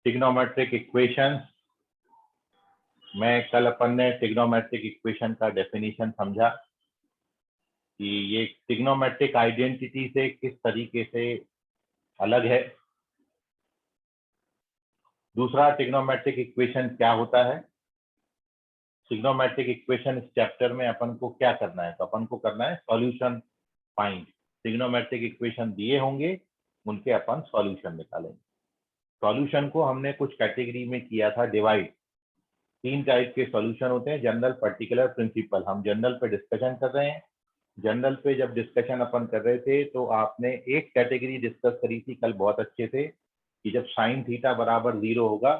Trigonometric equations में कल अपन ने ट्रिग्नोमेट्रिक इक्वेशन का डेफिनेशन समझा कि ये ट्रिग्नोमेट्रिक आइडेंटिटी से किस तरीके से अलग है। दूसरा, ट्रिग्नोमेट्रिक इक्वेशन क्या होता है। ट्रिग्नोमेट्रिक इक्वेशन इस चैप्टर में अपन को क्या करना है, तो अपन को करना है सॉल्यूशन फाइंड। ट्रिग्नोमेट्रिक इक्वेशन दिए होंगे, उनके अपन सॉल्यूशन निकालेंगे। सॉल्यूशन को हमने कुछ कैटेगरी में किया था डिवाइड। 3 टाइप के सॉल्यूशन होते हैं, जनरल, पर्टिकुलर, प्रिंसिपल। हम जनरल पे डिस्कशन कर रहे हैं। जनरल पे जब डिस्कशन अपन कर रहे थे तो आपने एक कैटेगरी डिस्कस करी थी कल बहुत अच्छे से कि जब साइन थीटा बराबर 0 होगा,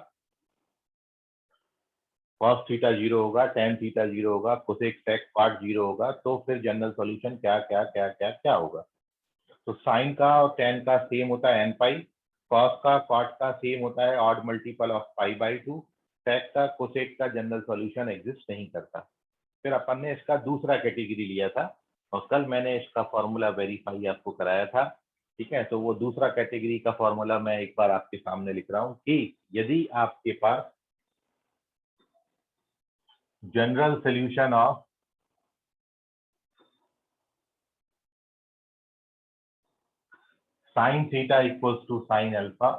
कॉस थीटा 0 होगा, टेन थीटा 0 होगा, कोसेक सेक कॉट 0 होगा, तो फिर जनरल सॉल्यूशन क्या क्या क्या क्या क्या होगा। तो साइन का और टेन का सेम होता है एन पाई, कॉस का कॉट का सेम होता है ऑड मल्टीपल ऑफ π/2, सेक का कोसेक का जनरल सॉल्यूशन एग्जिस्ट नहीं करता। फिर अपन ने इसका दूसरा कैटेगरी लिया था और कल मैंने इसका फॉर्मूला वेरीफाई आपको कराया था। ठीक है, तो वो दूसरा कैटेगरी का फॉर्मूला मैं एक बार आपके सामने लिख रहा हूं कि यदि आपके पास general solution of sine theta equals to sine alpha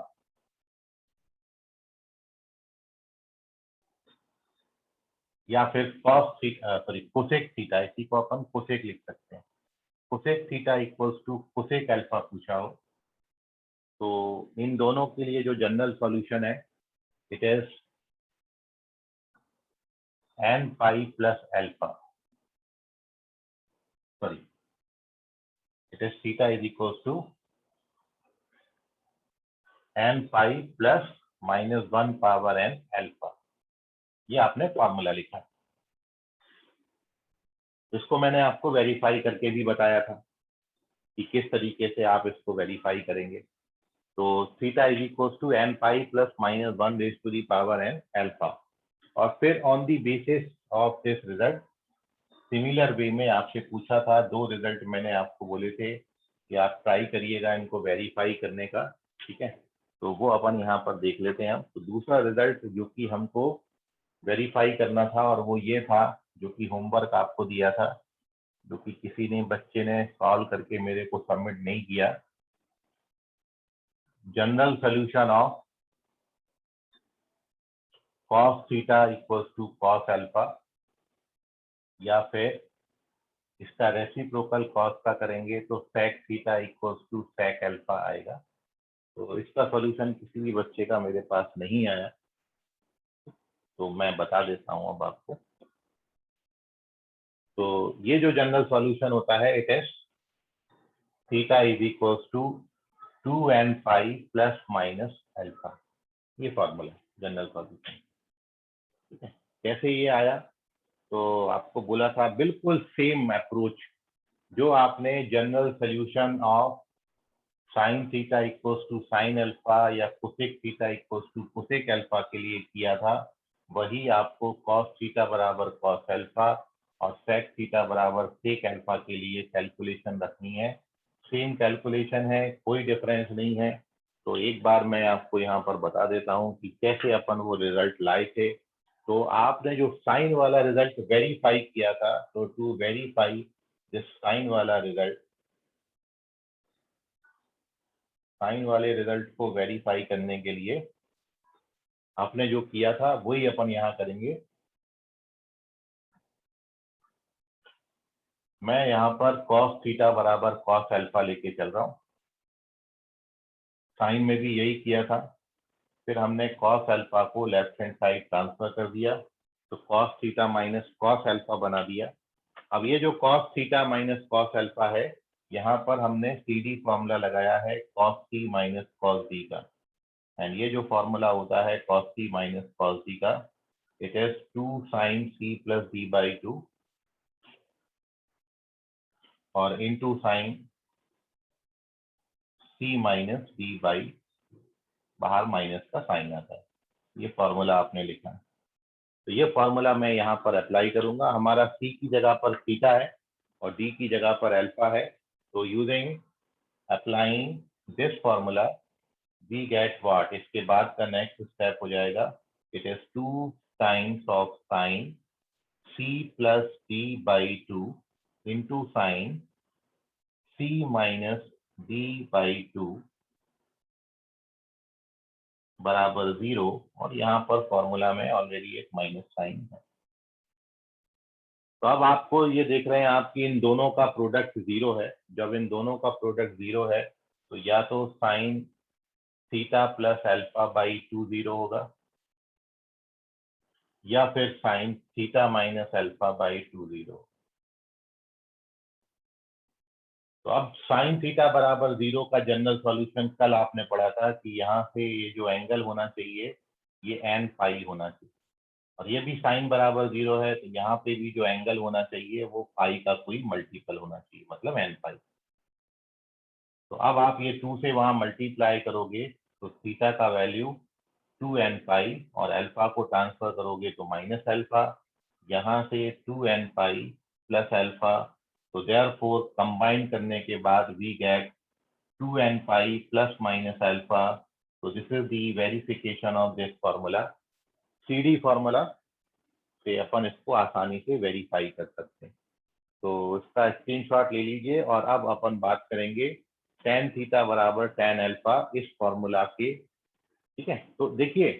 या फिर कोसेक थीटा, इसी को अपन कोसेक लिख सकते हैं, cosec theta equals to cosec alpha पूछा हो, तो इन दोनों के लिए जो जनरल सॉल्यूशन है it is n pi plus alpha, sorry it is theta is equals to n pi plus -1 power n alpha. ये आपने फॉर्मूला लिखा। इसको मैंने आपको वेरीफाई करके भी बताया था कि किस तरीके से आप इसको वेरीफाई करेंगे। तो theta is equal to n pi plus -1 raise to the power n alpha. और फिर on the basis of this result, similar way में आपसे पूछा था, 2 रिजल्ट मैंने आपको बोले थे कि आप ट्राई करिएगा इनको वेरीफाई करने का। ठीक है, तो वो अपन यहाँ पर देख लेते हैं। तो दूसरा रिजल्ट जो कि हमको वेरीफाई करना था और वो ये था, जो कि होमवर्क आपको दिया था, जो कि किसी ने बच्चे ने सॉल्व करके मेरे को सबमिट नहीं किया। General solution of cos theta equals to cos alpha, या फिर इसका रेसिप्रोकल cos का करेंगे तो sec theta equals to sec alpha आएगा। तो इसका सॉल्यूशन किसी भी बच्चे का मेरे पास नहीं आया, तो मैं बता देता हूं अब आपको। तो ये जो जनरल सॉल्यूशन होता है it is theta is equals to 2n pi plus minus alpha. ये फॉर्मूला जनरल सॉल्यूशन। ठीक है, कैसे ये आया, तो आपको बोला था बिल्कुल सेम अप्रोच जो आपने general solution of sine theta equals to sine alpha या cosec theta equals to cosec alpha के लिए किया था, वही आपको कॉस थीटा बराबर कॉस अल्फा और सेक थीटा बराबर सेक अल्फा के लिए कैलकुलेशन रखनी है। सेम कैलकुलेशन है, कोई डिफरेंस नहीं है। तो एक बार मैं आपको यहाँ पर बता देता हूँ कि कैसे अपन वो रिजल्ट लाए थे। तो आपने जो साइन वाला रिजल्ट वेरीफाई किया था, तो टू वेरीफाई दिस साइन वाला रिजल्ट, साइन वाले रिजल्ट को वेरीफाई करने के लिए आपने जो किया था वही अपन यहाँ करेंगे। मैं यहाँ पर cos थीटा बराबर cos अल्फा लेके चल रहा हूँ, साइन में भी यही किया था। फिर हमने cos अल्फा को लेफ्ट हैंड साइड ट्रांसफर कर दिया, तो cos theta minus cos alpha बना दिया। अब ये जो cos theta minus cos alpha है, यहाँ पर हमने CD फॉर्मूला लगाया है cos C minus cos D का, एंड ये जो फॉर्मूला होता है cos C minus cos D का, it is 2 sin C plus D/2 और into sine C minus D by, बाहर माइनस का साइन आता है। ये फॉर्मूला आपने लिखा है, तो ये फॉर्मूला मैं यहाँ पर अप्लाई करूंगा। हमारा C की जगह पर थीटा है और D की जगह पर अल्फा है, तो using applying this formula we get what, इसके बाद का नेक्स्ट स्टेप हो जाएगा, it is 2 times of sine c plus d by 2 into sine c minus d by 2 बराबर 0, और यहाँ पर फॉर्मूला में ऑलरेडी एक माइनस साइन है। तो अब आपको ये देख रहे हैं आपकी इन दोनों का प्रोडक्ट 0 है। जब इन दोनों का प्रोडक्ट 0 है तो या तो sine theta plus alpha by 2 0 होगा, या फिर sign theta minus alpha by 2 0। तो अब साइन थीटा बराबर 0 का जनरल सॉल्यूशन कल आपने पढ़ा था कि यहाँ से ये जो एंगल होना चाहिए ये एन फाई होना चाहिए, और ये भी साइन बराबर 0 है, तो यहाँ पे भी जो एंगल होना चाहिए वो फाई का कोई मल्टीपल होना चाहिए, मतलब एन फाई। तो अब आप ये 2 से वहां मल्टीप्लाई करोगे तो थीटा का वैल्यू 2n पाई, और अल्फा को ट्रांसफर करोगे तो माइनस अल्फा, यहाँ से 2n पाई प्लस अल्फा। तो देयरफॉर कंबाइन करने के बाद we get 2n pi plus minus alpha. तो this is the verification of this formula. CD formula से अपन इसको आसानी से वेरीफाई कर सकते हैं। तो इसका स्क्रीनशॉट ले लीजिए, और अब अपन बात करेंगे tan थीटा बराबर tan अल्फा इस फॉर्मूला के। ठीक है, तो देखिए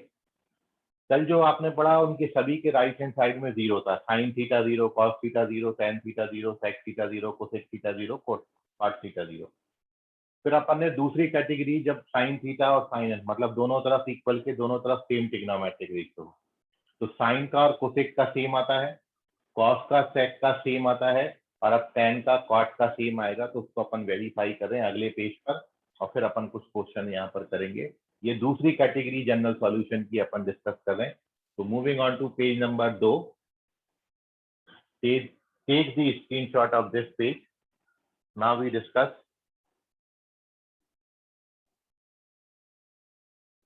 कल जो आपने पढ़ा उनके सभी के राइट हैंड साइड में 0 था, sine theta 0, cos theta 0, tan theta 0, sec theta 0, cosec theta 0, cot theta 0। फिर अपन ने दूसरी कैटेगरी जब साइन थीटा और साइन मतलब दोनों तरफ इक्वल के दोनों तरफ सेम ट्रिग्नोमेट्रिक रेशियो, तो साइन का और कोसेक का सेम आता है, कॉस का सेक का सेम आता है, और अब tan का कॉट का सेम आएगा। तो उसको अपन वेरीफाई कर रहे हैं अगले पेज पर, और फिर अपन कुछ क्वेश्चन यहाँ पर करेंगे। ये दूसरी कैटेगरी जनरल सॉल्यूशन की अपन डिस्कस कर रहे हैं। तो moving on to page number 2, take the screenshot of this page. Now we discuss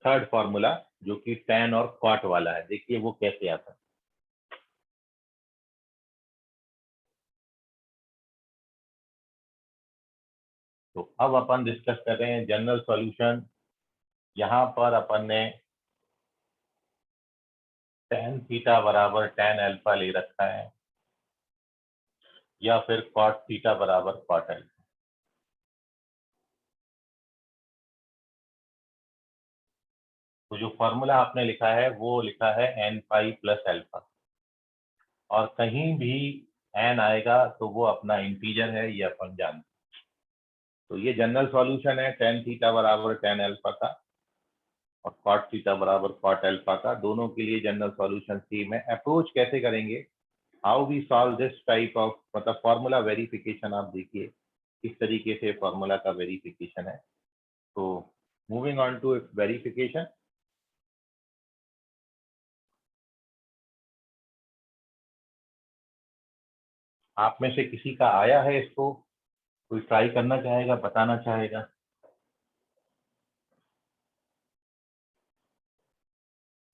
third formula जो कि tan और cot वाला है। देखिए वो कैसे आता है। तो अब अपन डिस्कस कर रहे हैं जनरल सॉल्यूशन। यहाँ पर अपन ने tan थीटा बराबर tan अल्फा ले रखा है, या फिर cot थीटा बराबर cot अल्फा। तो जो फॉर्मूला आपने लिखा है वो लिखा है n पाई प्लस अल्फा, और कहीं भी n आएगा तो वो अपना इंटीजर है, ये अपन जानते हैं। तो ये जनरल सॉल्यूशन है tan थीटा बराबर tan अल्फा का, और cot थीटा बराबर cot अल्फा का। दोनों के लिए जनरल सॉल्यूशन सेम है। अप्रोच कैसे करेंगे, how we solve this type of, मतलब फॉर्मूला वेरिफिकेशन आप देखिए किस तरीके से फॉर्मूला का वेरिफिकेशन है। तो मूविंग ऑन टू वेरिफिकेशन, आप में से किसी का आया है इसको, कोई ट्राई करना चाहेगा, बताना चाहेगा?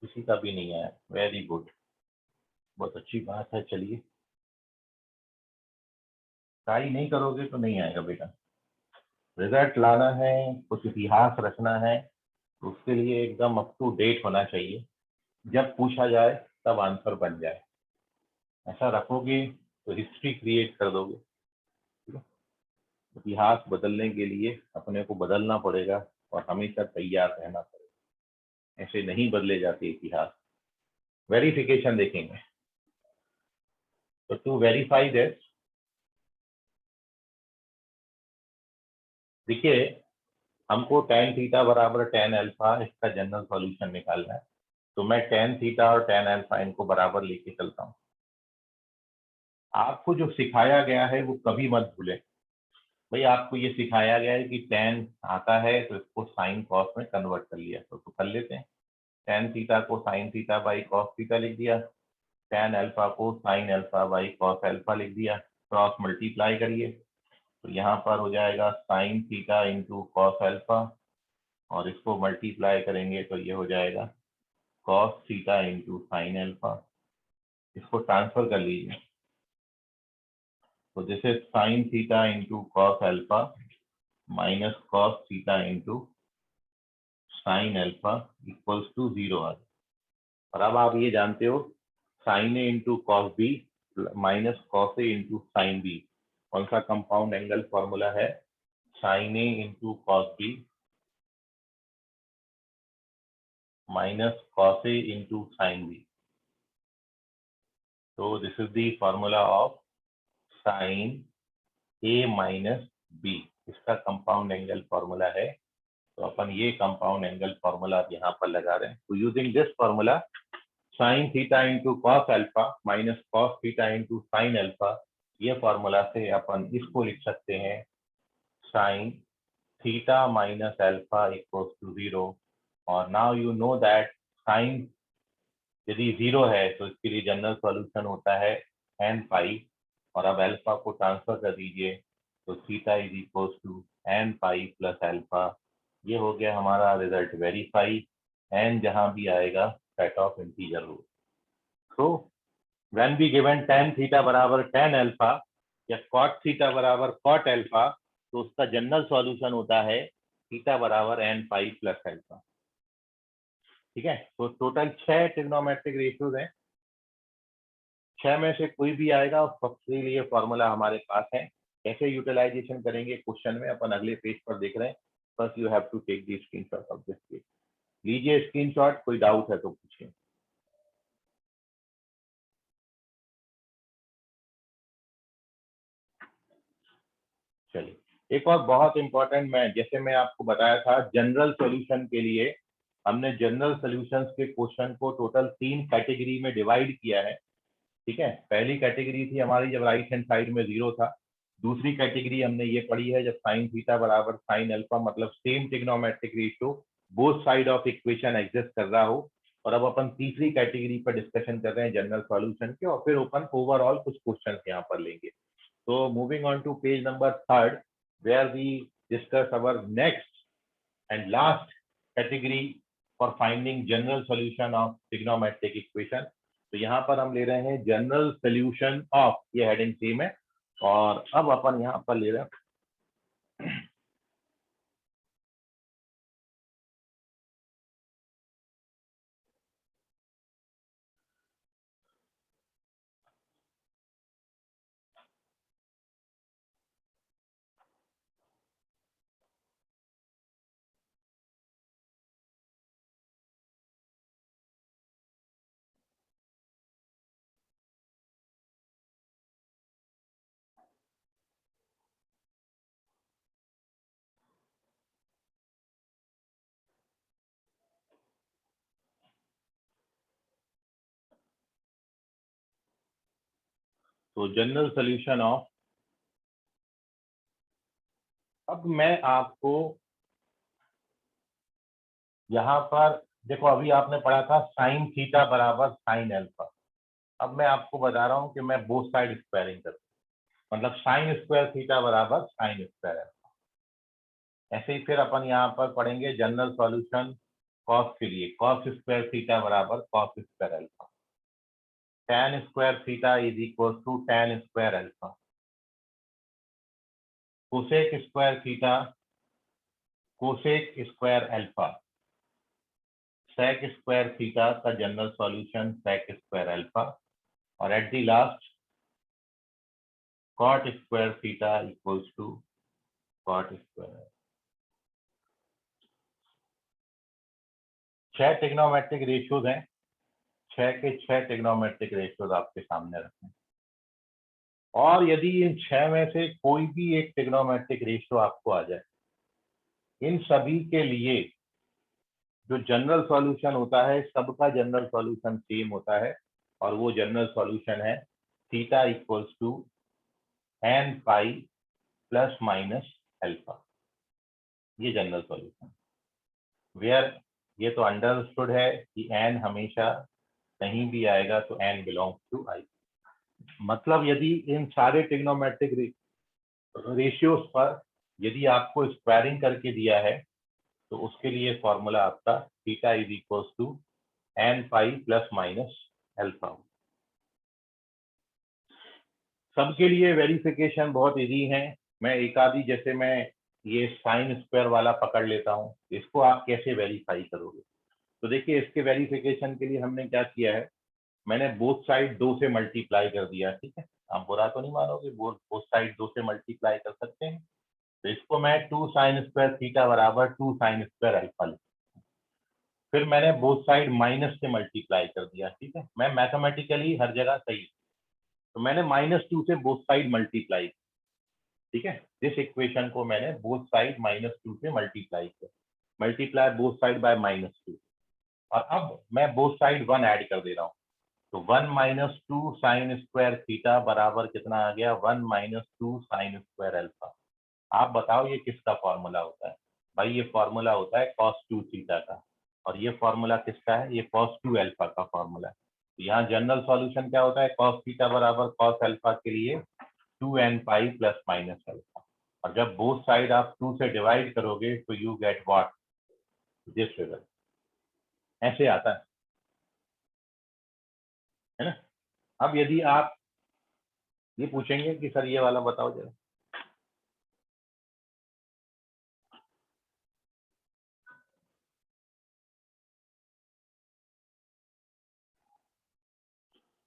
किसी का भी नहीं आया, वेरी गुड, बहुत अच्छी बात है। चलिए, ट्राई नहीं करोगे तो नहीं आएगा बेटा। रिजल्ट लाना है, कुछ इतिहास रचना है, तो उसके लिए एकदम अप टू डेट होना चाहिए। जब पूछा जाए तब आंसर बन जाए, ऐसा रखोगे तो हिस्ट्री क्रिएट कर दोगे। ठीक है? इतिहास बदलने के लिए अपने को बदलना पड़ेगा, और हमेशा तैयार रहना पड़ेगा। ऐसे नहीं बदले जाते इतिहास। वेरिफिकेशन देखेंगे। तो टू वेरीफाई दिस, देखिए हमको tan थीटा बराबर tan अल्फा इसका जनरल सॉल्यूशन निकालना है। तो मैं tan थीटा और tan अल्फा इनको बराबर लेके चलता हूँ। आपको जो सिखाया गया है वो कभी मत भूलें। भाई आपको ये सिखाया गया है कि tan आता है तो इसको साइन कॉस में कन्वर्ट कर लिया, तो कर लेते हैं। tan थीटा को sine theta by cos theta लिख दिया, tan अल्फा को sine alpha by cos alpha लिख दिया। क्रॉस मल्टीप्लाई करिए तो यहाँ पर हो जाएगा sine theta into cos alpha, और इसको मल्टीप्लाई करेंगे तो ये हो जाएगा cos theta into sine alpha. इसको ट्रांसफर कर लीजिए, तो this is sine theta into cos alpha minus cos theta into sine alpha equals to 0 आ गया। और अब आप ये जानते हो sine A into cos B minus cos A into sine B कौन सा कंपाउंड एंगल फॉर्मूला है? Sine A into cos B minus cos A into sine B. तो this is the formula of sine A minus B, इसका compound angle formula है। तो अपन ये compound angle formula यहाँ पर लगा रहे हैं। तो using this formula sine theta into cos alpha minus cos theta into sine alpha, ये फॉर्मूला से अपन इसको लिख सकते हैं sine theta minus alpha equals to 0। और now you know that sine यदि 0 है तो इसके लिए जनरल सॉल्यूशन होता है n पाई, और अब अल्फा को ट्रांसफर कर दीजिए तो theta is equals to n pi plus alpha. ये हो गया हमारा रिजल्ट वेरीफाई। n जहां भी आएगा सेट ऑफ इंटीजर रूल। तो when be given tan theta बराबर tan अल्फा या cot थीटा बराबर cot अल्फा, तो उसका जनरल सॉल्यूशन होता है थीटा बराबर n पाई प्लस अल्फा। ठीक है, तो टोटल 6 ट्रिग्नोमेट्रिक रेशियोज हैं। 6 में से कोई भी आएगा उसके लिए फॉर्मूला हमारे पास है। कैसे यूटिलाइजेशन करेंगे क्वेश्चन में अपन अगले पेज पर देख रहे हैं। First you have to take the screenshot of this page. लीजिए स्क्रीनशॉट, कोई डाउट है तो पूछिए। चलिए एक और बहुत इंपॉर्टेंट, जैसे मैं आपको बताया था जनरल सॉल्यूशन के लिए हमने जनरल सॉल्यूशंस के क्वेश्चन को टोटल 3 कैटेगरी में डिवाइड किया है। ठीक है, पहली कैटेगरी थी हमारी जब राइट हैंड साइड में 0 था। दूसरी कैटेगरी हमने ये पढ़ी है जब साइन थीटा बराबर साइन अल्फा, मतलब same trigonometric ratio both side of equation exist कर रहा हो। और अब अपन तीसरी कैटेगरी पर डिस्कशन कर रहे हैं जनरल सॉल्यूशन के, और फिर अपन ओवरऑल कुछ क्वेश्चन यहाँ पर लेंगे। तो moving on to page number 3 where we discuss our next and last category for finding general solution of trigonometric equation। तो यहाँ पर हम ले रहे हैं जनरल सोल्यूशन ऑफ, ये हेडिंग सेम है। और अब अपन यहाँ पर ले रहे हैं तो जनरल सोल्यूशन ऑफ, अब मैं आपको यहाँ पर देखो, अभी आपने पढ़ा था साइन थीटा बराबर साइन अल्फा। अब मैं आपको बता रहा हूँ कि मैं बोथ साइड स्क्वायरिंग करूँ, मतलब साइन स्क्वायर थीटा बराबर साइन स्क्वायर अल्फा। ऐसे ही फिर अपन यहाँ पर पढ़ेंगे जनरल सॉल्यूशन कॉस के लिए, कॉस स्क्वायर थीटा बराबर cos square alpha. tan square theta is equal to tan square alpha. Cosec square theta cosec square alpha. Sec square theta का general solution sec square alpha. और at the last cot square theta equals to cot square. 6 trigonometric ratios हैं, 6 के 6 trigonometric ratios आपके सामने रखें। और यदि इन 6 में से कोई भी एक ट्रिग्नोमेट्रिक रेशियो आपको आ जाए, इन सभी के लिए जो जनरल सॉल्यूशन होता है, सबका जनरल सॉल्यूशन सेम होता है। और वो जनरल सॉल्यूशन है theta equals to n pi plus minus alpha. ये जनरल सॉल्यूशन वेयर, ये तो अंडरस्टूड है कि n हमेशा कहीं भी आएगा तो n बिलोंग्स टू i। मतलब यदि इन सारे ट्रिग्नोमेट्रिक रेशियोज पर यदि आपको स्क्वायरिंग करके दिया है तो उसके लिए फॉर्मूला आपका theta is equals to n pi plus minus alpha. सबके लिए वेरिफिकेशन बहुत इजी है। मैं एक आधी, जैसे मैं ये साइन स्क्वायर वाला पकड़ लेता हूँ, इसको आप कैसे वेरीफाई करोगे? तो देखिए इसके वेरिफिकेशन के लिए हमने क्या किया है, मैंने बोथ साइड 2 से मल्टीप्लाई कर दिया, ठीक है। आप बुरा तो नहीं मानोगे, बोथ साइड 2 से मल्टीप्लाई कर सकते हैं। तो इसको मैं 2 साइन स्क्वायर थीटा बराबर 2 साइन स्क्वायर अल्फा लिख, फिर मैंने बोथ साइड माइनस से मल्टीप्लाई कर दिया, ठीक है। मैं मैथमेटिकली हर जगह सही, तो मैंने -2 से बोथ साइड मल्टीप्लाई, ठीक है। दिस इक्वेशन को मैंने बोथ साइड -2 से मल्टीप्लाई किया, मल्टीप्लाई बोथ साइड बाय -2, और अब मैं बोथ साइड 1 ऐड कर दे रहा हूँ। तो 1 - 2 साइन स्क्वायर थीटा बराबर कितना आ गया, 1 - 2 साइन स्क्वायर अल्फा। आप बताओ ये किसका फॉर्मूला होता है? भाई ये फॉर्मूला होता है cos 2 थीटा का, और ये फॉर्मूला किसका है, ये cos 2 अल्फा का फॉर्मूला है। तो यहाँ जनरल सॉल्यूशन क्या होता है, cos थीटा बराबर cos अल्फा के लिए 2n pi plus minus alpha, और जब बोथ साइड आप 2 से डिवाइड करोगे तो you get what, this figure, ऐसे आता है ना। अब यदि आप ये पूछेंगे कि सर ये वाला बताओ जरा,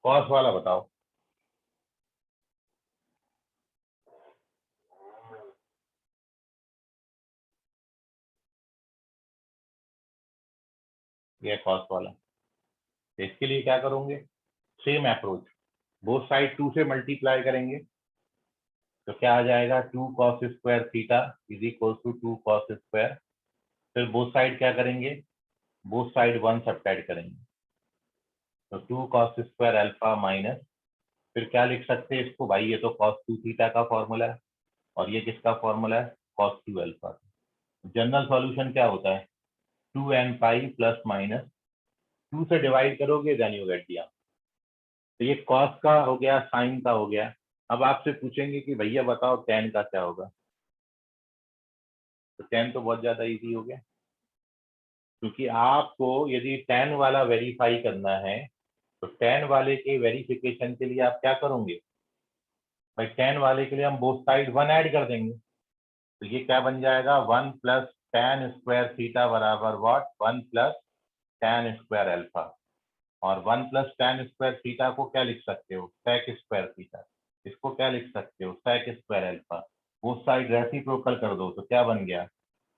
कॉस वाला बताओ। ये कॉस वाला, तो इसके लिए क्या करोगे, सेम अप्रोच, बोथ साइड 2 से मल्टीप्लाई करेंगे, तो क्या आ जाएगा, 2 cos square theta is equal to 2 cos square, फिर बोथ साइड क्या करेंगे, बोथ साइड 1 सब्ट्रैक्ट करेंगे, तो 2 कॉस स्क्वायर अल्फा माइनस, फिर क्या लिख सकते हैं इसको, भाई ये तो कॉस 2 थीटा का फॉर्मूला है, और ये किसका फॉर्मूला है, कॉस 2 अल्फा। जनरल सॉल्यूशन क्या होता है, 2n पाई प्लस माइनस, 2 से डिवाइड करोगे देन यू गेट दिया। तो ये कॉस का हो गया, साइन का हो गया। अब आपसे पूछेंगे कि भैया बताओ टेन का क्या होगा, तो टेन तो बहुत ज्यादा इजी हो गया, क्योंकि आपको यदि टेन वाला वेरीफाई करना है तो टेन वाले के वेरिफिकेशन के लिए आप क्या करोगे, भाई टेन वाले के लिए हम बोथ साइड 1 ऐड कर देंगे, तो ये क्या बन जाएगा, 1 प्लस टेन स्क्वायर थीटा बराबर what, 1 plus ten square alpha, और 1 प्लस टेन स्क्वायर थीटा को क्या लिख सकते हो, सेक स्क्वायर थीटा, इसको क्या लिख सकते हो, sec square alpha, both side reciprocal कर दो तो क्या बन गया,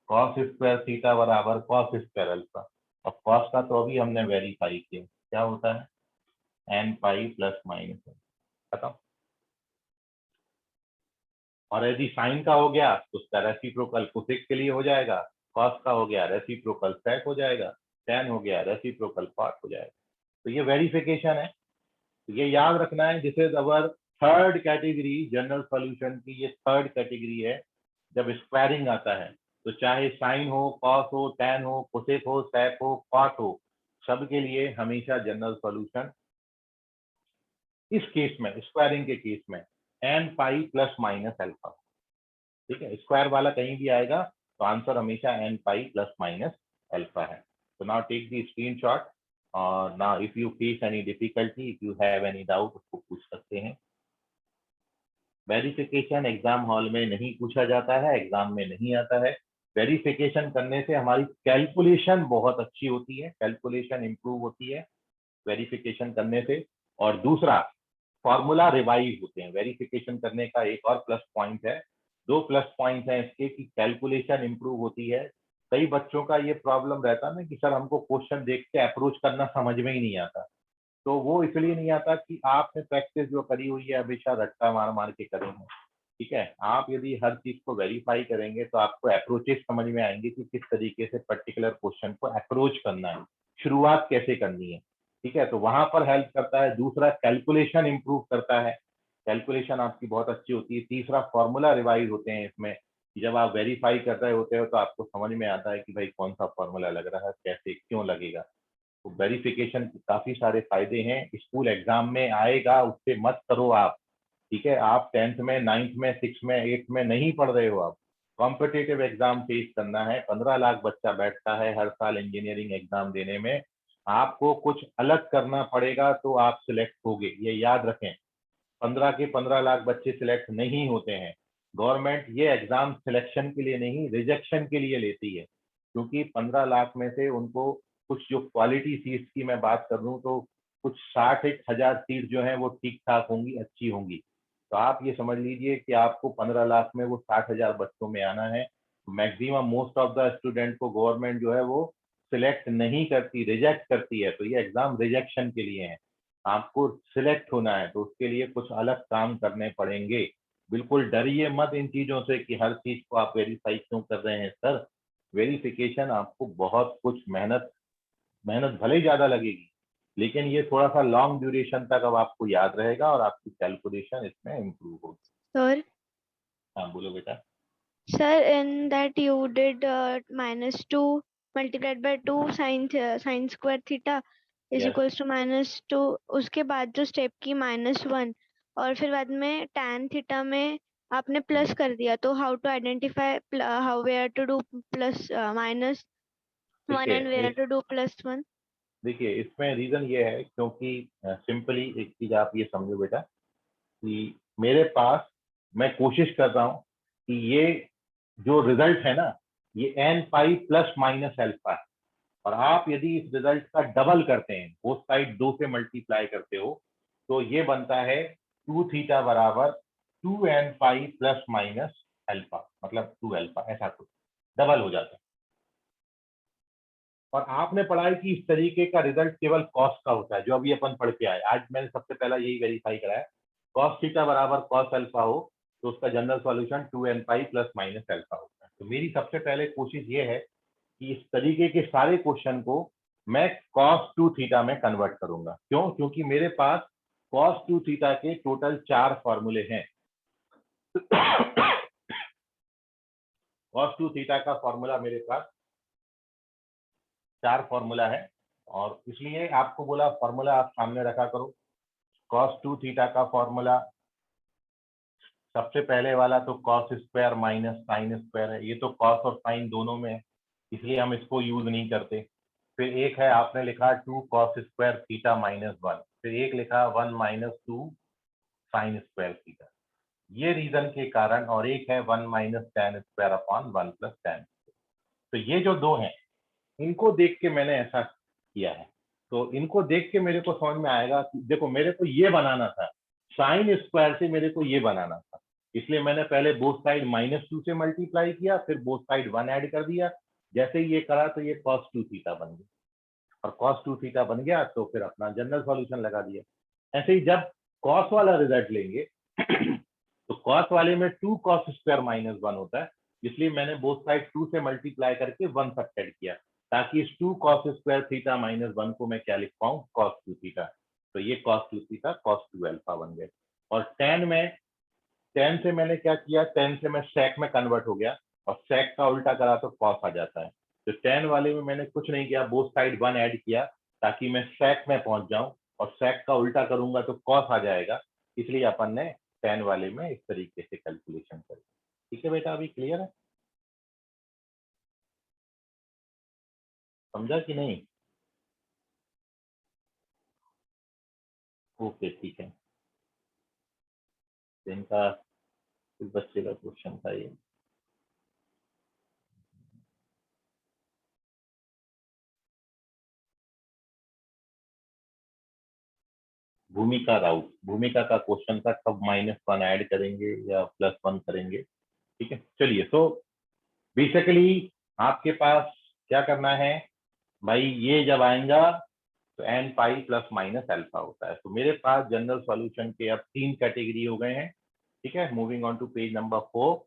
कॉस स्क्वायर थीटा बराबर कॉस स्क्वायर अल्फा, और कॉस का तो अभी हमने वेरीफाई किया, क्या होता है, एन पाई प्लस माइनस, खत्म। और यदि साइन का हो गया तो उसका रेसिप्रोकल कोसेक के लिए हो जाएगा, कॉस का हो गया रेसिप्रोकल सेक हो जाएगा, टेन हो गया रेसिप्रोकल कॉट हो जाएगा। तो ये वेरिफिकेशन है, तो ये याद रखना है, this is our third category general solution की, ये थर्ड कैटेगरी है। जब स्क्वायरिंग आता है तो चाहे साइन हो, कॉस हो, टेन हो, कोसेक हो, सेक हो, कॉट हो, सबके लिए हमेशा जनरल सॉल्यूशन, इस केस में स्क्वायरिंग के केस में n pi plus minus alpha, ठीक है। स्क्वायर वाला कहीं भी आएगा तो आंसर हमेशा n pi plus minus alpha है। तो नाउ टेक दी स्क्रीनशॉट, और now if you face any difficulty, if you have any doubt, उसको पूछ सकते हैं। वेरिफिकेशन एग्जाम हॉल में नहीं पूछा जाता है, एग्जाम में नहीं आता है। वेरिफिकेशन करने से हमारी कैलकुलेशन बहुत अच्छी होती है, कैलकुलेशन इंप्रूव होती है वेरिफिकेशन करने से। और दूसरा, फॉर्मूला रिवाइज होते हैं, वेरिफिकेशन करने का एक और प्लस पॉइंट है, दो प्लस पॉइंट है इसके, कि कैलकुलेशन इंप्रूव होती है। कई बच्चों का ये प्रॉब्लम रहता है ना कि सर हमको क्वेश्चन देख के अप्रोच करना समझ में ही नहीं आता, तो वो इसलिए नहीं आता कि आपने प्रैक्टिस जो करी हुई है हमेशा रट्टा मार मार के करे हैं, ठीक है। आप यदि हर चीज को वेरीफाई करेंगे तो आपको अप्रोचेस समझ में आएंगे कि किस तरीके से पर्टिकुलर क्वेश्चन को अप्रोच करना है, शुरुआत कैसे करनी है, ठीक है। तो वहां पर हेल्प करता है। दूसरा, कैलकुलेशन इंप्रूव करता है, कैलकुलेशन आपकी बहुत अच्छी होती है। तीसरा, फॉर्मूला रिवाइज होते हैं इसमें, कि जब आप वेरीफाई कर रहे होते हो तो आपको समझ में आता है कि भाई कौन सा फॉर्मूला लग रहा है, कैसे क्यों लगेगा। तो वेरिफिकेशन के काफी सारे फायदे हैं, स्कूल एग्जाम में आएगा उससे मत करो आप, ठीक है। आप टेंथ में, नाइन्थ में, सिक्स में, एट्थ में नहीं पढ़ रहे हो, आप कॉम्पिटेटिव एग्जाम फेस करना है। 15 लाख बच्चा बैठता है हर साल इंजीनियरिंग एग्जाम देने में, आपको कुछ अलग करना पड़ेगा तो आप सिलेक्ट होगे, ये याद रखें। 15 के 15 लाख बच्चे सिलेक्ट नहीं होते हैं, गवर्नमेंट ये एग्जाम सिलेक्शन के लिए नहीं, रिजेक्शन के लिए लेती है, क्योंकि 15 लाख में से उनको कुछ जो क्वालिटी सीट्स की मैं बात कर दूं तो कुछ 60-1,000 सीट जो है वो ठीक ठाक होंगी, अच्छी होंगी। तो आप ये समझ लीजिए कि आपको 15 लाख में वो 60,000 बच्चों में आना है। Maximum most of the student को गवर्नमेंट जो है वो सिलेक्ट नहीं करती, रिजेक्ट करती है। तो ये एग्जाम रिजेक्शन के लिए है। आपको सिलेक्ट होना है तो उसके लिए कुछ अलग काम करने पड़ेंगे। बिल्कुल डरिए मत इन चीजों से कि हर चीज को आप वेरीफाई क्यों कर रहे हैं सर। वेरिफिकेशन आपको बहुत कुछ मेहनत मेहनत भले ही ज्यादा लगेगी, लेकिन ये थोड़ा सा लॉन्ग ड्यूरेशन तक अब आपको याद रहेगा और आपकी कैलकुलेशन इसमें इम्प्रूव होगी। Sir, हाँ बोलो बेटा। sir, in that you did -2 multiplied by 2 sin square theta is yes. equals to -2। उसके बाद जो स्टेप की -1 और फिर बाद में tan थीटा में आपने प्लस कर दिया, तो how to identify, how where to do plus -1 देखिए एंड वेयर टू डू +1? देखिए इसमें रीजन ये है क्योंकि सिंपली एक चीज आप ये समझो बेटा कि मेरे पास, मैं कोशिश कर रहा हूँ कि ये जो रिजल्ट है ना, ये n pi plus minus alpha है। और आप यदि इस रिजल्ट का डबल करते हैं, बोथ साइड 2 से मल्टीप्लाई करते हो, तो ये बनता है 2 थीटा बराबर 2n pi plus minus alpha, मतलब 2 अल्फा, ऐसा कुछ डबल हो जाता है। और आपने पढ़ा है कि इस तरीके का रिजल्ट केवल कॉस का होता है, जो अभी अपन पढ़ के आए। आज मैंने सबसे पहला यही वेरीफाई कराया, कॉस थीटा बराबर कॉस अल्फा हो तो उसका general solution 2n pi plus minus alpha होता है। तो मेरी सबसे पहले कोशिश ये है कि इस तरीके के सारे क्वेश्चन को मैं cos 2 थीटा में कन्वर्ट करूंगा। क्यों? क्योंकि मेरे पास cos 2 थीटा के टोटल 4 फॉर्मूले हैं। cos 2 थीटा का फॉर्मूला मेरे पास 4 फॉर्मूला है, और इसलिए आपको बोला फॉर्मूला आप सामने रखा करो। cos 2 थीटा का फॉर्मूला सबसे पहले वाला तो cos square minus sine square है। ये तो कॉस और साइन दोनों में है, इसलिए हम इसको यूज नहीं करते। फिर एक है आपने लिखा 2 कॉस स्क्वायर थीटा -1, फिर एक लिखा 1 -2 साइन स्क्वायर थीटा, ये रीजन के कारण। और एक है 1 minus ten square upon 1 plus ten. तो ये जो दो हैं, इनको देख के मैंने ऐसा किया है। तो इनको देख के मेरे को समझ में आएगा कि देखो मेरे को ये बनाना था, साइन स्क्वायर से मेरे को ये बनाना था, इसलिए मैंने पहले बोथ साइड -2 से मल्टीप्लाई किया, फिर बोथ साइड 1 ऐड कर दिया। जैसे ही ये करा तो ये cos 2 थीटा बन गया, और cos 2 थीटा बन गया तो फिर अपना जनरल सॉल्यूशन लगा दिया। ऐसे ही जब cos वाला रिजल्ट लेंगे तो cos वाले में 2 cos स्क्वायर -1 होता है, इसलिए मैंने बोथ साइड 2 से मल्टीप्लाई करके 1 तक ऐड किया, ताकि इस 2 cos स्क्वायर थीटा -1 को मैं क्या लिख पाऊं, cos 2 थीटा। तो ये cos 2 थीटा cos 2 अल्फा बन गए। और tan से मैंने क्या किया, tan से मैं sec में कन्वर्ट हो गया, और sec का उल्टा करा तो cos आ जाता है। तो tan वाले में मैंने कुछ नहीं किया, बोथ साइड 1 ऐड किया ताकि मैं sec में पहुंच जाऊं, और sec का उल्टा करूंगा तो cos आ जाएगा, इसलिए अपन ने tan वाले में इस तरीके से कैलकुलेशन करी। ठीक है बेटा, अभी क्लियर है? समझा कि नहीं? ओके ठीक है। तो इनका इस बच्चे का क्वेश्चन था ये। भूमिका राउत, भूमिका का क्वेश्चन था कब -1 ऐड करेंगे या +1 करेंगे। ठीक है, चलिए। तो बेसिकली आपके पास क्या करना है भाई, ये जब आएगा तो n pi plus minus alpha होता है। तो मेरे पास जनरल सॉल्यूशन के अब 3 कैटेगरी हो गए हैं। ठीक है, moving on to page number 4।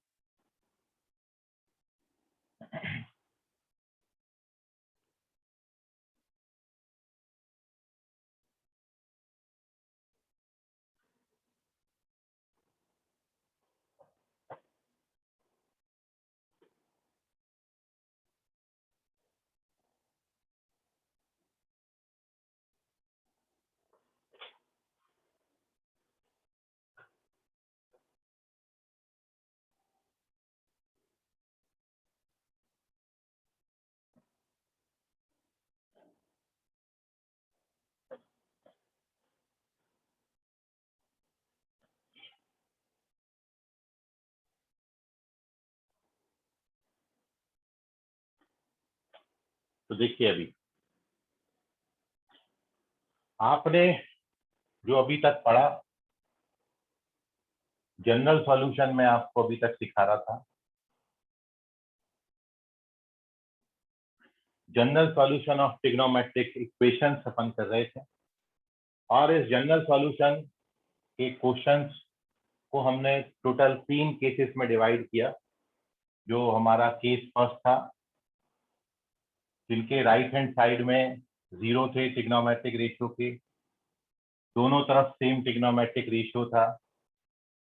देखिए अभी आपने जो अभी तक पढ़ा, जनरल सॉल्यूशन में आपको अभी तक सिखा रहा था, general solution of trigonometric equations अपन कर रहे थे, और इस जनरल सॉल्यूशन के क्वेश्चंस को हमने टोटल 3 केसेस में डिवाइड किया। जो हमारा केस फर्स्ट था, जिनके राइट हैंड साइड में 0 थे ट्रिग्नोमेट्रिक रेशियो के, दोनों तरफ सेम ट्रिग्नोमेट्रिक रेशियो था,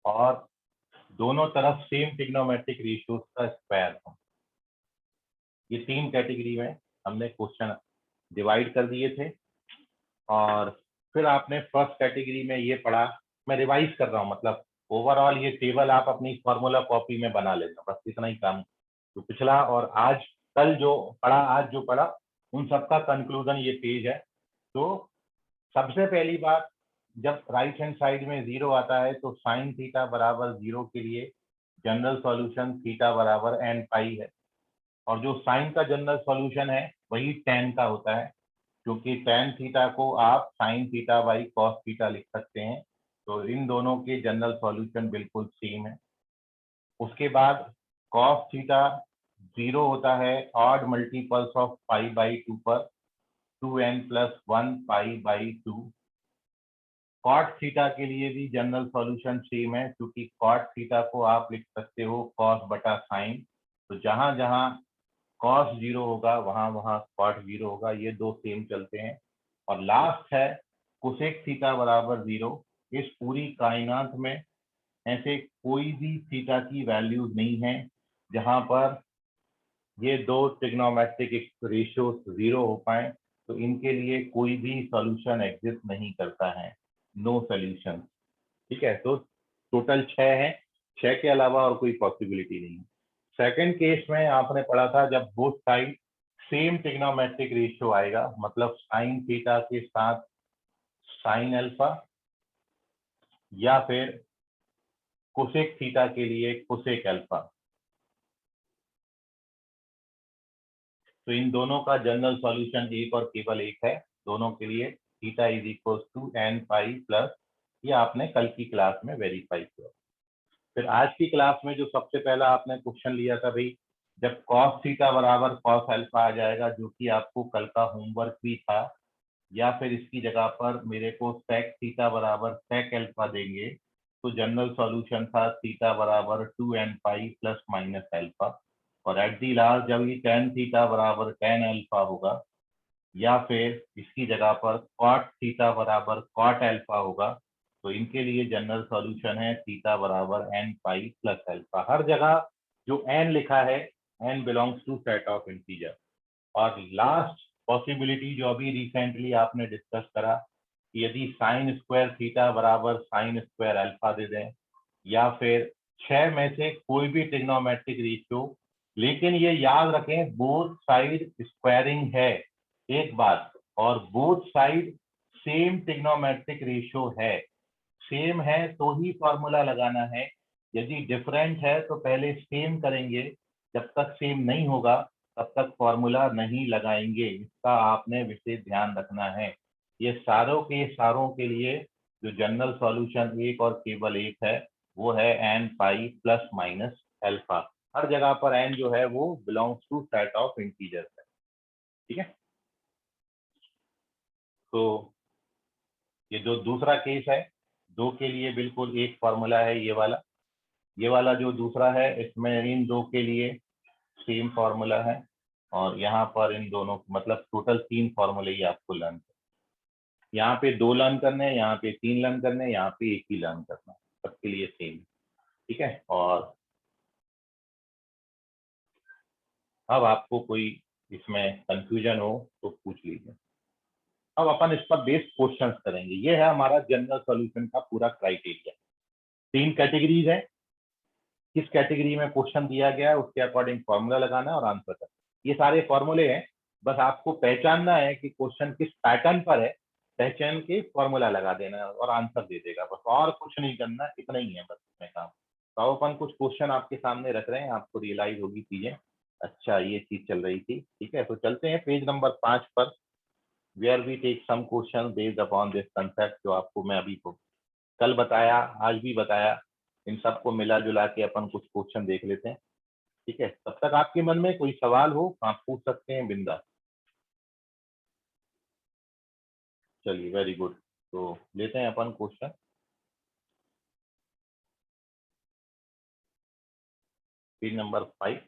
और दोनों तरफ सेम ट्रिग्नोमेट्रिक रेशियो का स्क्वायर था। ये 3 कैटेगरी में हमने क्वेश्चन डिवाइड कर दिए थे। और फिर आपने फर्स्ट कैटेगरी में ये पढ़ा, मैं रिवाइज कर रहा हूँ, मतलब ओवरऑल ये टेबल आप अपनी फॉर्मूला कॉपी में बना लेना, बस इतना ही काम। तो पिछला और आज कल जो पढ़ा, आज जो पढ़ा, उन सबका कंक्लूजन ये पेज है। तो सबसे पहली बात, जब राइट हैंड साइड में 0 आता है तो साइन थीटा बराबर 0 के लिए जनरल सॉल्यूशन थीटा बराबर n पाई है, और जो साइन का जनरल सॉल्यूशन है वही tan का होता है, क्योंकि tan थीटा को आप sine theta by cos theta लिख सकते हैं। तो इन दोनों के जनरल सॉल्यूशन बिल्कुल सेम है। उसके बाद कॉस थीटा 0 होता है odd multiples of pi by 2 पर 2n + 1 pi by 2। Cot theta के लिए भी जनरल सॉल्यूशन सेम है, क्योंकि कॉट थीटा को आप लिख सकते हो कॉस बटा साइन। तो जहां जहां कॉस 0 होगा वहां वहां कॉट 0 होगा, ये दो सेम चलते हैं। और लास्ट है कोसेक थीटा बराबर 0। इस पूरी कायनात में ऐसे कोई भी थीटा की वैल्यूज नहीं है जहां पर ये दो ट्रिग्नोमेट्रिक रेशियो 0 हो पाए। तो इनके लिए कोई भी सॉल्यूशन एग्जिस्ट नहीं करता है, नो सॉल्यूशन। ठीक है, तो टोटल 6 है, 6 के अलावा और कोई पॉसिबिलिटी नहीं है। सेकंड केस में आपने पढ़ा था, जब both side same trigonometric ratio आएगा, मतलब साइन थीटा के साथ साइन अल्फा, या फिर कोसेक थीटा के लिए कोसेक अल्फा। तो इन दोनों का जनरल सॉल्यूशन एक और केवल एक है, दोनों के लिए theta is equal to n pi plus, ये आपने कल की क्लास में वेरीफाई किया। फिर आज की क्लास में जो सबसे पहला आपने क्वेश्चन लिया था भाई, जब कॉस थीटा बराबर कॉस अल्फा आ जाएगा, जो कि आपको कल का होमवर्क भी था, या फिर इसकी जगह पर मेरे को सेक थीटा बराबर सेक अल्फा देंगे, तो जनरल सॉल्यूशन था थीटा बराबर 2n pi plus minus alpha. और एट दी लास्ट जब ये tan थीटा बराबर tan अल्फा होगा, या फिर इसकी जगह पर कॉट थीटा बराबर कॉट अल्फा होगा, तो इनके लिए जनरल सॉल्यूशन है थीटा बराबर n पाई प्लस अल्फा। हर जगह जो n लिखा है, n belongs to set of integer. और लास्ट पॉसिबिलिटी जो अभी रिसेंटली आपने डिस्कस करा, कि यदि साइन स्क्वायर थीटा बराबर साइन स्क्वायर अल्फा दे दें, या फिर 6 में से कोई भी ट्रिग्नोमेट्रिक रेशियो, लेकिन ये याद रखें बोथ साइड स्क्वायरिंग है, एक बात, और both side same trigonometric ratio है। सेम है तो ही फॉर्मूला लगाना है, यदि डिफरेंट है तो पहले सेम करेंगे, जब तक सेम नहीं होगा तब तक फॉर्मूला नहीं लगाएंगे। इसका आपने विशेष ध्यान रखना है। ये सारों के सारों के लिए जो जनरल सॉल्यूशन एक और केवल एक है, वो है n pi plus minus alpha. हर जगह पर n जो है वो belongs to set of integers है। ठीक है, तो ये जो दूसरा केस है, दो के लिए बिल्कुल एक फॉर्मूला है, ये वाला जो दूसरा है, इसमें इन दो के लिए सेम फॉर्मूला है, और यहाँ पर इन दोनों मतलब टोटल 3 फॉर्मूले ही आपको लर्न करना। यहाँ पे 2 लर्न करने हैं, यहाँ पे 3 लर्न करने हैं, यहाँ पे एक ही लर्न करना है, सबके लिए सेम। ठीक है, और अब आपको कोई इसमें कंफ्यूजन हो तो पूछ लीजिए। अब अपन इस पर बेस्ड क्वेश्चन करेंगे। ये है हमारा जनरल सॉल्यूशन का पूरा क्राइटेरिया। 3 कैटेगरीज है, किस कैटेगरी में क्वेश्चन दिया गया है उसके अकॉर्डिंग फॉर्मूला लगाना है और आंसर करना। ये सारे फॉर्मूले हैं, बस आपको पहचानना है कि क्वेश्चन किस पैटर्न पर है, पहचान के फॉर्मूला लगा देना है और आंसर दे देगा, बस और कुछ नहीं करना, इतना ही है बस इसमें काम। तो अपन कुछ क्वेश्चन आपके सामने रख रहे हैं, आपको रियलाइज होगी चीजें। अच्छा, ये चीज चल रही थी। ठीक है, तो चलते हैं पेज नंबर 5 पर, where we take some question based upon this concept, जो आपको मैं अभी को कल बताया, आज भी बताया। इन सबको मिला जुला के अपन कुछ क्वेश्चन देख लेते हैं। ठीक है, तब तक आपके मन में कोई सवाल हो आप पूछ सकते हैं बिंदास। चलिए, वेरी गुड। तो लेते हैं अपन क्वेश्चन। Page number 5।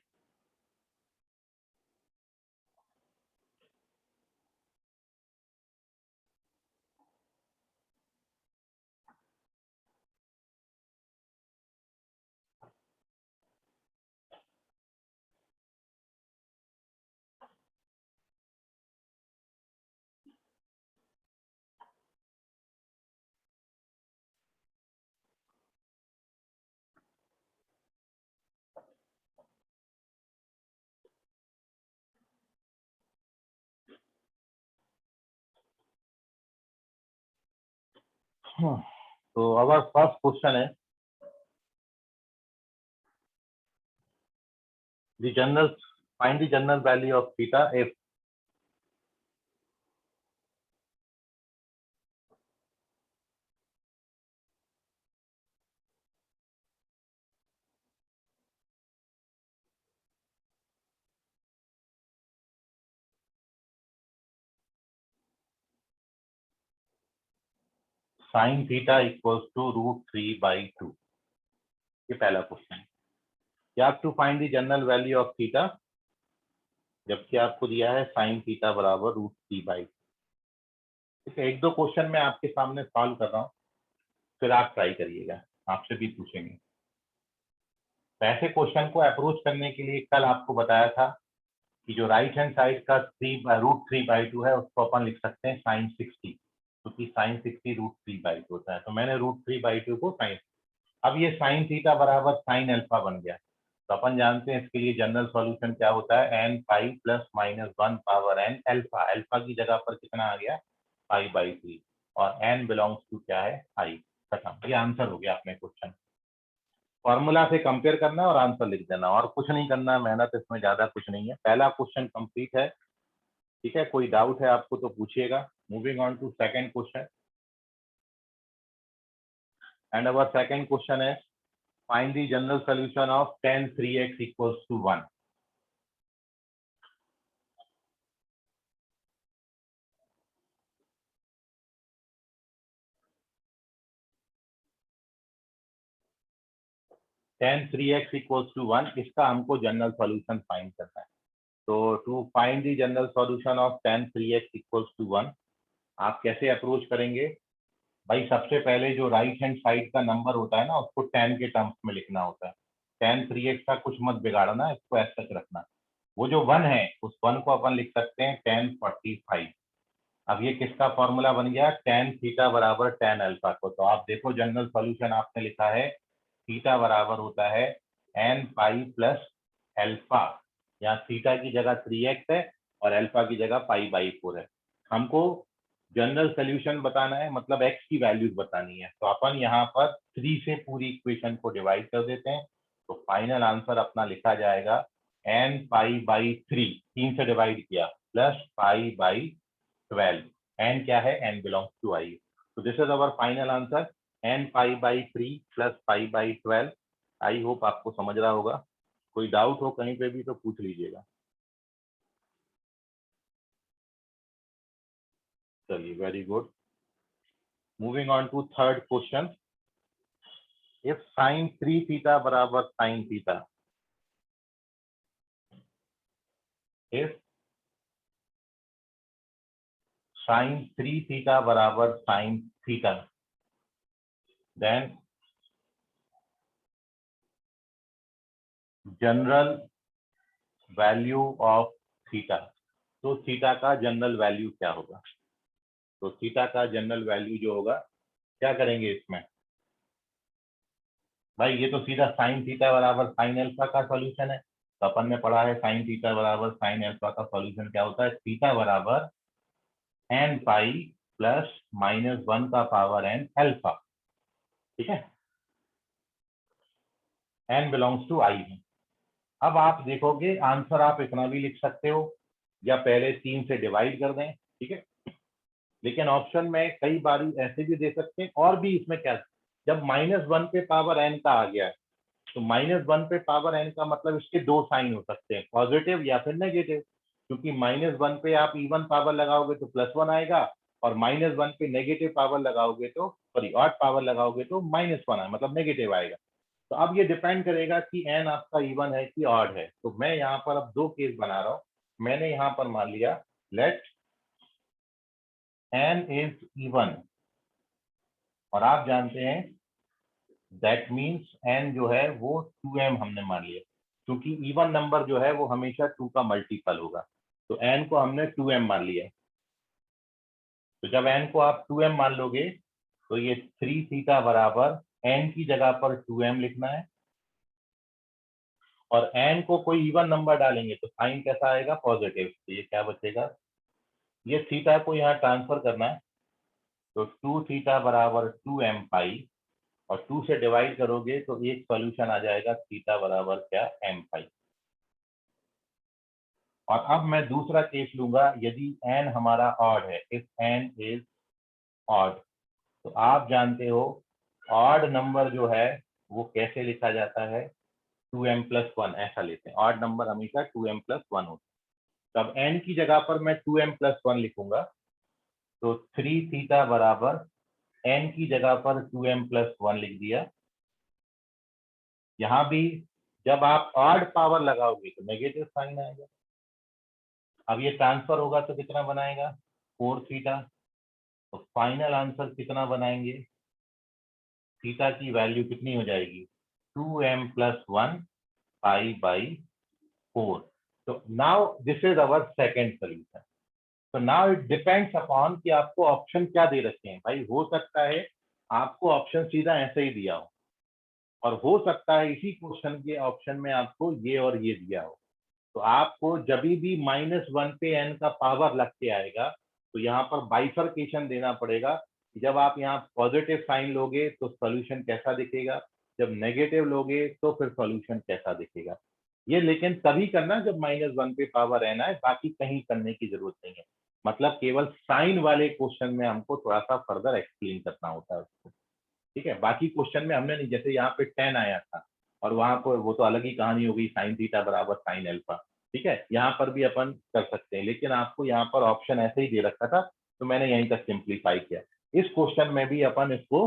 तो our फर्स्ट क्वेश्चन है, the general find the general value of theta if sin theta equals to √3/2। ये पहला क्वेश्चन है। you have to find the general value of theta, जबकि आपको दिया है sin थीटा बराबर √3/2। ठीक है, एक दो क्वेश्चन मैं आपके सामने सॉल्व कर रहा हूँ, फिर आप ट्राई करिएगा, आपसे भी पूछेंगे। ऐसे क्वेश्चन को अप्रोच करने के लिए कल आपको बताया था कि जो राइट हैंड साइड का √3/2 है उसको अपन लिख सकते हैं sin 60, क्योंकि sin 60 √3/2 होता है। तो मैंने √3/2 को साइन, अब ये sin थीटा बराबर sin अल्फा बन गया। तो अपन जानते हैं इसके लिए जनरल सॉल्यूशन क्या होता है, n pi plus minus 1 power n alpha. Alpha की जगह पर कितना आ गया, पाई/3, और n बिलोंग्स टू क्या है, i। खत्म, ये आंसर हो गया अपने क्वेश्चन। फॉर्मूला से कंपेयर करना और आंसर लिख देना, और कुछ नहीं करना, मेहनत इसमें ज्यादा कुछ नहीं है। पहला क्वेश्चन कंप्लीट है। ठीक है, कोई डाउट है आपको तो पूछिएगा। Moving on to second question, and our second question है find the general solution of tan 3x equals to 1। tan 3x equals to 1, इसका हमको जनरल सॉल्यूशन फाइंड करना है। तो to find the general solution of tan 3x equals to 1, आप कैसे approach करेंगे भाई? सबसे पहले जो राइट हैंड साइड का नंबर होता है ना, उसको tan के टर्म्स में लिखना होता है। tan 3x का कुछ मत बिगाड़ना, इसको ऐसा सच रखना। वो जो 1 है, उस 1 को अपन लिख सकते हैं tan 45। अब ये किसका फॉर्मूला बन गया, tan थीटा बराबर tan अल्फा को। तो आप देखो, जनरल सॉल्यूशन आपने लिखा है थीटा बराबर होता है n पाई प्लस अल्फा। यहाँ थीटा की जगह 3x है और अल्फा की जगह पाई/4 है। हमको जनरल सोल्यूशन बताना है, मतलब x की वैल्यूज बतानी है। तो अपन यहाँ पर 3 से पूरी इक्वेशन को डिवाइड कर देते हैं। तो फाइनल आंसर अपना लिखा जाएगा n पाई/3, 3 से डिवाइड किया, प्लस पाई/12। n क्या है, n बिलोंग्स टू i। तो this is our final answer, n पाई/3 प्लस पाई/12। आई होप आपको समझ रहा होगा। कोई डाउट हो कहीं पे भी तो पूछ लीजिएगा। चलिए, very good. Moving on to third question, if sine 3 theta बराबर sine theta, if sine 3 theta बराबर sine theta, then general value of theta. तो थीटा का जनरल वैल्यू क्या होगा? तो थीटा का जनरल वैल्यू जो होगा, क्या करेंगे इसमें भाई? ये तो सीधा साइन थीटा बराबर साइन अल्फा का सॉल्यूशन है। तो अपन ने पढ़ा है साइन थीटा बराबर साइन अल्फा का सॉल्यूशन क्या होता है, थीटा बराबर n पाई प्लस -1 का पावर n अल्फा। ठीक है, n बिलोंग्स टू i है। अब आप देखोगे आंसर आप इतना भी लिख सकते हो या पहले 3 से डिवाइड कर दें, ठीक है। लेकिन ऑप्शन में कई बार ऐसे भी दे सकते हैं, और भी इसमें क्या, जब -1 पे पावर n का आ गया है तो -1 पे पावर n का मतलब इसके दो साइन हो सकते हैं, पॉजिटिव या फिर नेगेटिव। क्योंकि -1 पे आप इवन पावर लगाओगे तो +1 आएगा, और -1 पे नेगेटिव पावर लगाओगे तो सॉरी ऑड पावर लगाओगे तो -1 आए, मतलब नेगेटिव आएगा। तो अब ये डिपेंड करेगा कि n आपका इवन है कि ऑड है। तो मैं यहाँ पर अब दो केस बना रहा हूँ। मैंने यहाँ पर मान लिया लेट n इज इवन, और आप जानते हैं दैट मीन्स n जो है वो 2m हमने मान लिया, क्योंकि इवन नंबर जो है वो हमेशा 2 का मल्टीपल होगा। तो n को हमने 2m मान लिया। तो जब n को आप 2m मान लोगे तो ये 3 थीटा बराबर n की जगह पर 2m लिखना है, और n को कोई इवन नंबर डालेंगे तो साइन कैसा आएगा, पॉजिटिव। तो ये क्या बचेगा, ये थीटा को यहाँ ट्रांसफर करना है। तो 2 थीटा बराबर 2m पाई, और 2 से डिवाइड करोगे तो एक सॉल्यूशन आ जाएगा थीटा बराबर क्या, m पाई। और अब मैं दूसरा केस लूंगा, यदि n हमारा ऑड है, इफ n इज ऑड। तो आप जानते हो ऑड नंबर जो है वो कैसे लिखा जाता है, 2m+1 ऐसा लेते हैं। ऑड नंबर हमेशा 2m+1 होता है। तो अब n की जगह पर मैं 2m+1 लिखूंगा, तो 3 थीटा बराबर n की जगह पर 2m+1 लिख दिया। यहाँ भी जब आप ऑड पावर लगाओगे तो नेगेटिव साइन आएगा। अब ये ट्रांसफर होगा तो कितना बनाएगा, 4 थीटा। तो फाइनल आंसर कितना बनाएंगे, थीटा की वैल्यू कितनी हो जाएगी, 2m+1 पाई बाई 4। तो now this is our second solution. तो नाउ इट डिपेंड्स अपॉन कि आपको ऑप्शन क्या दे रखे हैं। भाई हो सकता है आपको ऑप्शन सीधा ऐसे ही दिया हो, और हो सकता है इसी क्वेश्चन के ऑप्शन में आपको ये और ये दिया हो। तो आपको जब भी -1 पे n का पावर लग के आएगा तो यहाँ पर बाइफर्केशन देना पड़ेगा कि जब आप यहाँ पॉजिटिव साइन लोगे तो सॉल्यूशन कैसा दिखेगा, जब नेगेटिव लोगे तो फिर सॉल्यूशन कैसा दिखेगा। ये लेकिन तभी करना जब -1 पे पावर n आए, बाकी कहीं करने की जरूरत नहीं है। मतलब केवल साइन वाले क्वेश्चन में हमको थोड़ा सा फर्दर एक्सप्लेन करना होता है उसको, ठीक है। बाकी क्वेश्चन में हमने नहीं, जैसे यहाँ पे 10 आया था और वहां पर वो तो अलग ही कहानी हो गई, साइन थीटा बराबर साइन अल्फा, ठीक है। यहाँ पर भी अपन कर सकते हैं, लेकिन आपको यहाँ पर ऑप्शन ऐसे ही दे रखा था तो मैंने यहीं तक सिंप्लीफाई किया। इस क्वेश्चन में भी अपन इसको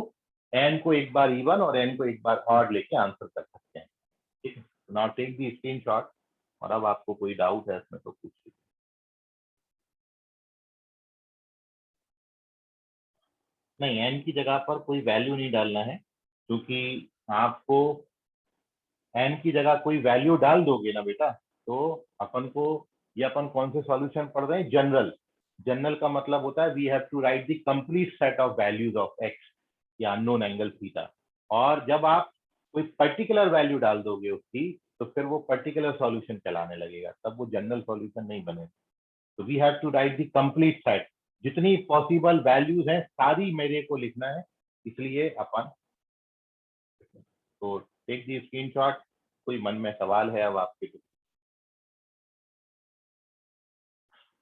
एन को एक बार इवन और एन को एक बार ऑड लेके आंसर कर सकते हैं, ठीक है। नाउ टेक दी स्क्रीनशॉट, और अब आपको कोई डाउट है इसमें तो पूछिए। नहीं, एन की जगह पर कोई वैल्यू नहीं डालना है, क्योंकि आपको एन की जगह कोई वैल्यू डाल दोगे ना बेटा, तो अपन को, ये अपन कौन से सॉल्यूशन पढ़ रहे हैं, जनरल। जनरल का मतलब होता है we have to write the complete set of values of x या अननोन एंगल थीटा। और जब आप कोई पर्टिकुलर वैल्यू डाल दोगे उसकी, तो फिर वो पर्टिकुलर सॉल्यूशन चलाने लगेगा, तब वो जनरल सॉल्यूशन नहीं बनेगा। तो we have to write the complete set, जितनी पॉसिबल वैल्यूज हैं सारी मेरे को लिखना है, इसलिए अपन, तो टेक दी स्क्रीनशॉट। कोई मन में सवाल है अब आपके कुछ?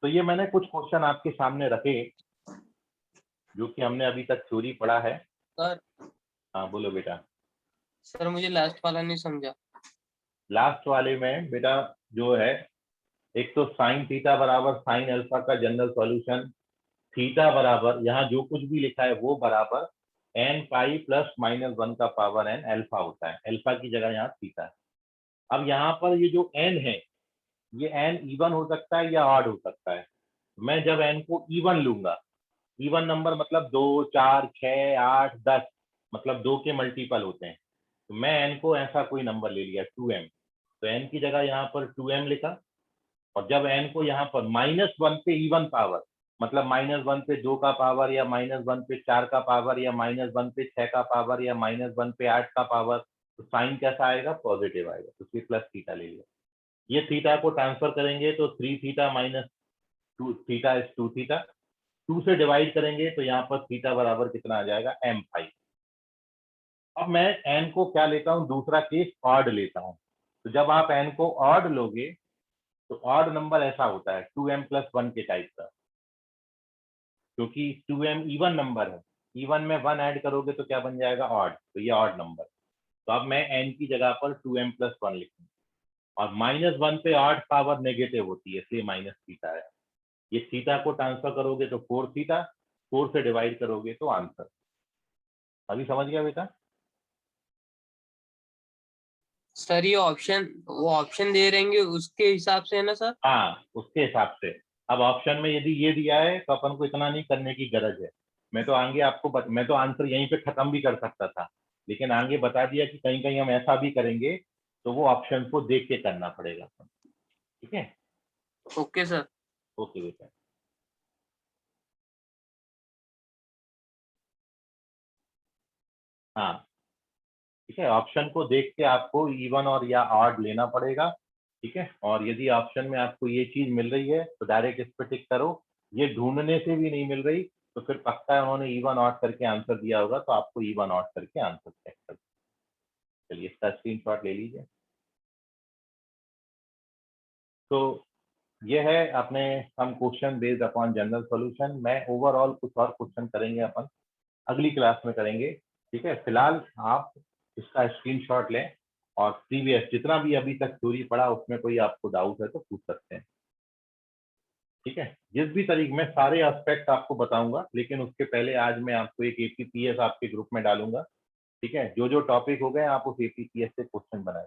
तो ये मैंने कुछ क्वेश्चन आपके सामने रखे जो कि हमने अभी तक थ्योरी पढ़ा है। सर हाँ बोलो बेटा। सर मुझे लास्ट वाला नहीं समझा। लास्ट वाले में बेटा जो है, एक तो साइन थीटा बराबर साइन अल्फा का जनरल सॉल्यूशन, थीटा बराबर यहाँ जो कुछ भी लिखा है वो बराबर n पाई प्लस -1 का पावर n अल्फा होता है, अल्फा की जगह यहाँ थीटा है। अब यहाँ पर ये जो n है, ये n इवन हो सकता है या ऑड हो सकता है। मैं जब n को इवन लूंगा, इवन नंबर मतलब 2, 4, 6, 8, 10, मतलब 2 के मल्टीपल होते हैं, तो मैं n को ऐसा कोई नंबर ले लिया 2m, तो n की जगह यहाँ पर 2m लिखा। और जब n को यहाँ पर -1 पे इवन पावर, मतलब -1 पे 2 का पावर, या -1 पे 4 का पावर, या -1 पे 6 का पावर, या -1 पे 8 का पावर, तो साइन कैसा आएगा, पॉजिटिव आएगा, तो फिर प्लस थीटा ले लिया। ये थीटा को ट्रांसफर करेंगे तो 3 थीटा -2 थीटा इज 2 थीटा, 2 से डिवाइड करेंगे तो यहाँ पर थीटा बराबर कितना आ जाएगा, m पाई। अब मैं n को क्या लेता हूँ, दूसरा केस ऑड लेता हूँ। तो जब आप n को ऑड लोगे तो ऑड नंबर ऐसा होता है 2m + 1 के टाइप का, क्योंकि 2m इवन नंबर है, इवन में 1 ऐड करोगे तो क्या बन जाएगा ऑड, तो ये ऑड नंबर। तो अब मैं n की जगह पर 2m + 1 लिखूंगा, और -1 पे ऑड पावर नेगेटिव होती है इसलिए माइनस थीटा है। ये थीटा को ट्रांसफर करोगे तो 4 थीटा, 4 से डिवाइड करोगे तो आंसर। अभी समझ गया बेटा? सर ये ऑप्शन, वो ऑप्शन दे रहेंगे उसके हिसाब से है ना सर? हाँ, उसके हिसाब से। अब ऑप्शन में यदि ये दिया है तो अपन को इतना नहीं करने की गरज है। मैं तो आगे आपको मैं तो आंसर यहीं पे खत्म भी कर सकता था, लेकिन आगे बता दिया कि कहीं कहीं हम ऐसा भी करेंगे, तो वो ऑप्शन को देख के करना पड़ेगा। ठीक है, ओके सर। ओके बेटा। हाँ ठीक है, ऑप्शन को देख के आपको इवन और या ऑड लेना पड़ेगा। ठीक है, और यदि ऑप्शन में आपको ये चीज मिल रही है तो डायरेक्ट इस पर टिक करो। ये ढूंढने से भी नहीं मिल रही तो फिर पक्का उन्होंने इवन ऑड करके आंसर दिया होगा, तो आपको इवन ऑड करके आंसर चेक कर। चलिए इसका स्क्रीनशॉट ले लीजिए। तो ये है अपने हम question based upon general solution. मैं ओवरऑल कुछ और क्वेश्चन करेंगे अपन अगली क्लास में करेंगे। ठीक है, फिलहाल आप इसका स्क्रीनशॉट लें और प्रीवियस जितना भी अभी तक थ्योरी पढ़ा उसमें कोई आपको डाउट है तो पूछ सकते हैं। ठीक है, जिस भी तरीके में सारे एस्पेक्ट आपको बताऊंगा, लेकिन उसके पहले आज मैं आपको एक एपीपीएस आपके ग्रुप में डालूंगा। ठीक है, जो जो टॉपिक हो गए आप उस एपीपीएस से क्वेश्चन बनाए।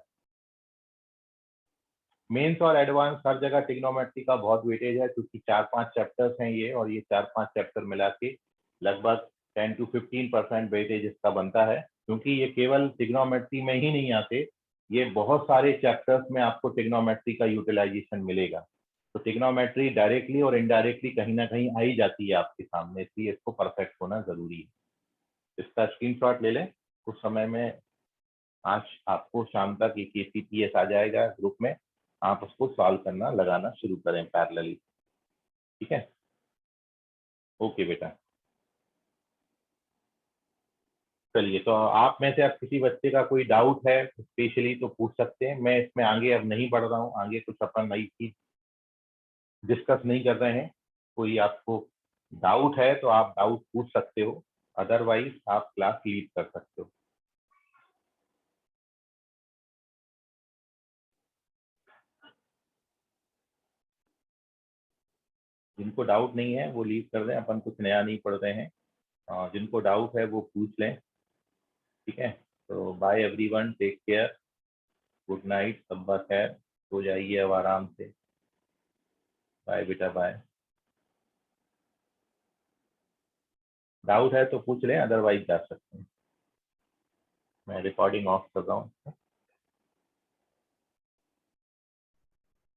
मेंस और एडवांस हर जगह ट्रिग्नोमेट्री का बहुत वेटेज है, क्योंकि 4-5 चैप्टर्स हैं ये, और ये 4-5 चैप्टर मिला के लगभग 10 to 15% वेटेज इसका बनता है। क्योंकि ये केवल ट्रिग्नोमेट्री में ही नहीं आते, ये बहुत सारे चैप्टर्स में आपको ट्रिग्नोमेट्री का यूटिलाइजेशन मिलेगा। तो ट्रिग्नोमेट्री डायरेक्टली और इनडायरेक्टली कहीं ना कहीं आई जाती है आपके सामने, इसलिए इसको परफेक्ट होना जरूरी है। इसका स्क्रीनशॉट ले लें। कुछ समय में आज आपको शाम तक एक एपीपीएस आ जाएगा ग्रुप में, आप उसको सॉल्व करना लगाना शुरू करें पैरेलली। ठीक है, ओके बेटा। चलिए, तो आप में से अब किसी बच्चे का कोई डाउट है स्पेशली तो पूछ सकते हैं। मैं इसमें आगे अब नहीं बढ़ रहा हूँ, आगे कुछ अपन नई चीज डिस्कस नहीं कर रहे हैं। कोई आपको डाउट है तो आप डाउट पूछ सकते हो, अदरवाइज आप क्लास लीड कर सकते हो। जिनको डाउट नहीं है वो लीव कर दें, अपन कुछ नया नहीं पढ़ रहे हैं। जिनको डाउट है वो पूछ लें। ठीक है, तो bye everyone, take care, good night, सब खैर, हो जाइए अब आराम से। बाय बेटा, बाय। डाउट है तो पूछ लें, अदरवाइज जा सकते हैं। मैं रिकॉर्डिंग ऑफ कर रहा हूँ।